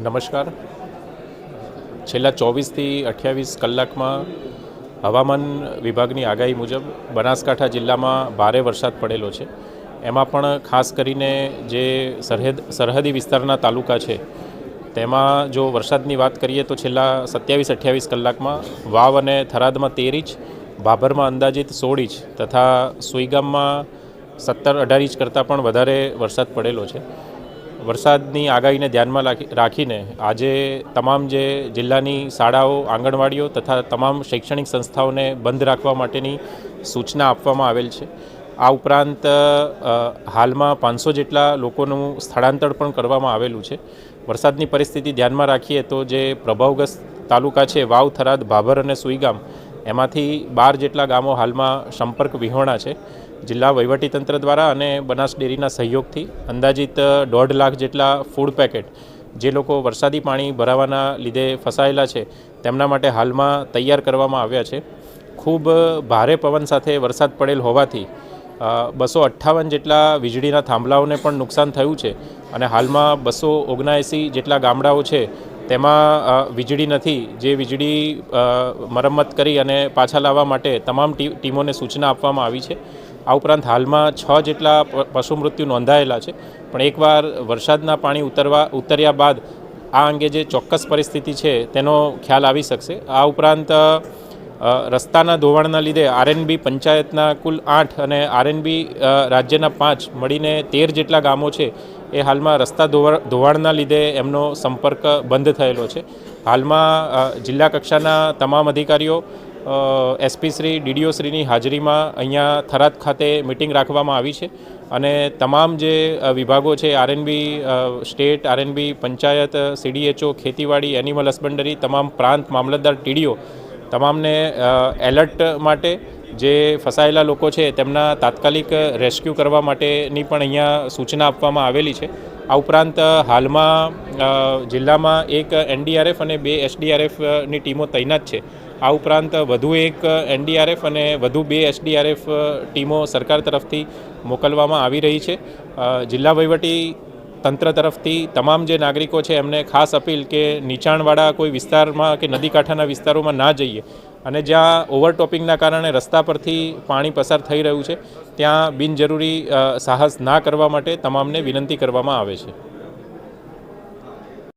નમસ્કાર. છેલ્લા 24થી 28 કલાકમાં હવામાન વિભાગની આગાહી મુજબ બનાસકાંઠા જિલ્લામાં ભારે વરસાદ પડેલો છે. એમાં પણ ખાસ કરીને જે સરહદી વિસ્તારના તાલુકા છે તેમાં જો વરસાદની વાત કરીએ તો છેલ્લા 27-28 કલાકમાં વાવ અને થરાદમાં 13 ઇંચ, ભાભરમાં અંદાજિત 16 ઇંચ તથા સુઈગામમાં 17-18 ઇંચ કરતાં પણ વધારે વરસાદ પડેલો છે. વરસાદની આગાહીને ધ્યાનમાં રાખીને આજે તમામ જે જિલ્લાની શાળાઓ, આંગણવાડીઓ તથા તમામ શૈક્ષણિક સંસ્થાઓને બંધ રાખવા માટેની સૂચના આપવામાં આવેલ છે. આ ઉપરાંત હાલમાં 500 જેટલા લોકોનું સ્થળાંતર પણ કરવામાં આવેલું છે. વરસાદની પરિસ્થિતિ ધ્યાનમાં રાખીએ તો જે પ્રભાવગ્રસ્ત તાલુકા છે વાવ, થરાદ, ભાભર અને સુઈગામ, એમાંથી 12 જેટલા ગામો હાલમાં સંપર્ક વિહોણા છે. જિલ્લા વહીવટીતંત્ર દ્વારા અને બનાસ ડેરીના સહયોગથી અંદાજિત 1.5 લાખ જેટલા ફૂડ પેકેટ જે લોકો વરસાદી પાણી ભરાવાના લીધે ફસાયેલા છે તેમના માટે હાલમાં તૈયાર કરવામાં આવ્યા છે. ખૂબ ભારે પવન સાથે વરસાદ પડેલ હોવાથી 258 જેટલા વીજળીના થાંભલાઓને પણ નુકસાન થયું છે અને હાલમાં 279 જેટલા ગામડાઓ છે તેમાં વીજળી નથી, જે વીજળી મરમ્મત કરી અને પાછા લાવવા માટે તમામ ટીમોને સૂચના આપવામાં આવી છે. આ ઉપરાંત હાલમાં 6 જેટલા પશુ મૃત્યુ નોંધાયેલા છે, પણ એકવાર વરસાદના પાણી ઉતર્યા બાદ આ અંગે જે ચોક્કસ પરિસ્થિતિ છે તેનો ખ્યાલ આવી શકશે. આ ઉપરાંત રસ્તાના ધોવાણના લીધે આરએનબી પંચાયતના કુલ 8 અને આરએનબી રાજ્યના 5 મળીને 13 જેટલા ગામો છે એ હાલમાં રસ્તા ધોવાણના લીધે એમનો સંપર્ક બંધ થયેલો છે. હાલમાં જિલ્લા કક્ષાના તમામ અધિકારીઓ, એસપી શ્રી, ડીડીઓ શ્રીની હાજરીમાં અહીંયા થરાદ ખાતે મિટિંગ રાખવામાં આવી છે અને તમામ જે વિભાગો છે, RNB state, RNB panchayat, CDHO, ખેતીવાડી, એનિમલ હસબન્ડરી, તમામ પ્રાંત મામલતદાર, ટીડીઓ, તમામને એલર્ટ માટે જે ફસાયેલા લોકો છે તેમના તાત્કાલિક રેસ્ક્યુ કરવા માટેની પણ અહીંયા સૂચના આપવામાં આવેલી છે. આ ઉપરાંત હાલમાં જિલ્લામાં એક એનડીઆરએફ અને 2 એસડીઆરએફની ટીમો તૈનાત છે. આ ઉપરાંત વધુ એક એનડીઆરએફ અને વધુ 2 એસડીઆરએફ ટીમો સરકાર તરફથી મોકલવામાં આવી રહી છે. જિલ્લા વહીવટી તંત્ર તરફથી તમામ જે નાગરિકો છે એમને ખાસ અપીલ કે નીચાણવાળા કોઈ વિસ્તારમાં કે નદીકાંઠાના વિસ્તારોમાં ના જઈએ અને જ્યાં ઓવરટોપિંગના કારણે રસ્તા પરથી પાણી પસાર થઈ રહ્યું છે ત્યાં બિનજરૂરી સાહસ ના કરવા માટે તમામને વિનંતી કરવામાં આવે છે.